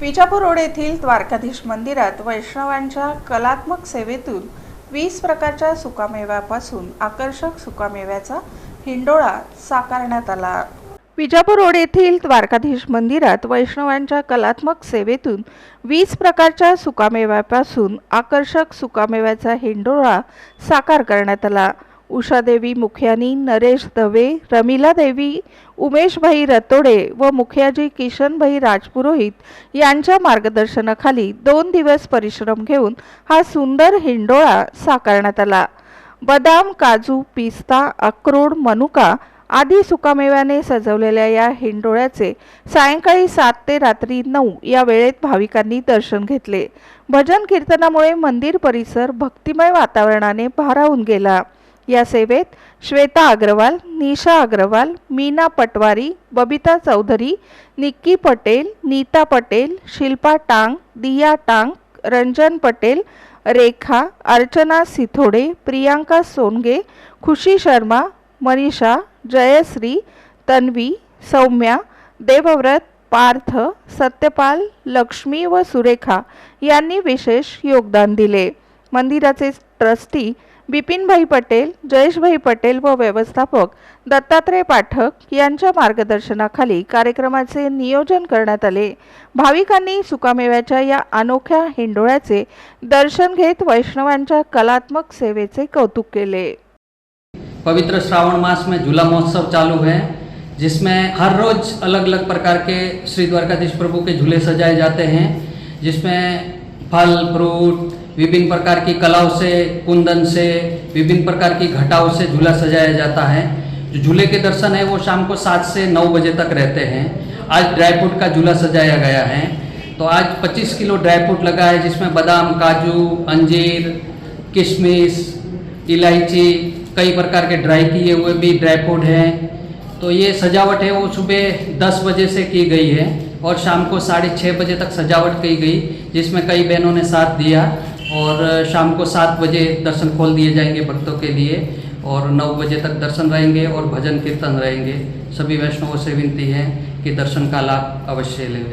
Vijapur road येथील द्वारकाधीश मंदिरात वैष्णवांच्या कलात्मक सेवेतून 20 प्रकारच्या सुकामेव्यापासून आकर्षक सुकामेव्याचा हिंडोळा साकारण्यात आला। विजापूर रोड येथील द्वारकाधीश मंदिरात वैष्णवांच्या कलात्मक सेवेतून 20 प्रकारच्या सुकामेव्यापासून आकर्षक सुकामेव्याचा हिंडोळा साकार करण्यात आला। उषादेवी मुखियानी, नरेश दवे, रमिला देवी, उमेशभाई रतोडे व मुखियाजी किशनभाई राजपुरोहित यांच्या मार्गदर्शनाखाली 2 दिवस परिश्रम घेऊन हा सुंदर हिंडोळा साकारण्यात आला। बदाम, काजू, पिस्ता, अक्रोड, मनुका आदी सुकामेव्याने सजवलेल्या या हिंडोळ्याचे सायंकाळी 7 ते रात्री 9 या वेळेत भाविकांनी दर्शन घेतले। भजन कीर्तनामुळे मंदिर परिसर भक्तिमय वातावरणाने भारावून गेला। या सेवेत श्वेता अग्रवाल, निशा अग्रवाल, मीना पटवारी, बबिता चौधरी, निक्की पटेल, नीता पटेल, शिल्पा टांग, दिया टांग, रंजन पटेल, रेखा, अर्चना सिथोडे, प्रियांका सोनगे, खुशी शर्मा, मनीषा, जयश्री, तन्वी, सौम्या, देवव्रत, पार्थ, सत्यपाल, लक्ष्मी व सुरेखा यांनी विशेष योगदान दिले। मंदिराचे ट्रस्टी बिपिनभाई पटेल, जयेशभाई पटेल व व्यवस्थापक दत्तात्रय पाठक यांच्या मार्गदर्शनाखाली कार्यक्रमाचे नियोजन करण्यात आले। भाविकांनी सुकामेव्याच्या या अनोख्या हिंडोळ्याचे दर्शन घेत वैष्णवांच्या कलात्मक सेवेचे कौतुक केले। पवित्र श्रावण मास में झूला महोत्सव चालू है, जिसमें हर रोज अलग अलग प्रकार के श्री द्वारकाधीश प्रभु के झूले सजाए जाते हैं, जिसमें फल फ्रूट विभिन्न प्रकार की कलाओं से, कुंदन से, विभिन्न प्रकार की घटाओं से झूला सजाया जाता है। जो झूले के दर्शन है वो शाम को 7 से 9 बजे तक रहते हैं। आज ड्राई फ्रूट का झूला सजाया गया है, तो आज 25 किलो ड्राई फ्रूट लगा है, जिसमें बादाम, काजू, अंजीर, किशमिश, इलायची, कई प्रकार के ड्राई किए हुए भी ड्राई फ्रूट हैं। तो ये सजावट है वो सुबह 10 बजे से की गई है और शाम को 6:30 बजे तक सजावट की गई, जिसमें कई बहनों ने साथ दिया। और शाम को 7 बजे दर्शन खोल दिए जाएंगे भक्तों के लिए और 9 बजे तक दर्शन रहेंगे और भजन कीर्तन रहेंगे। सभी वैष्णवों से विनती है कि दर्शन का लाभ अवश्य लें।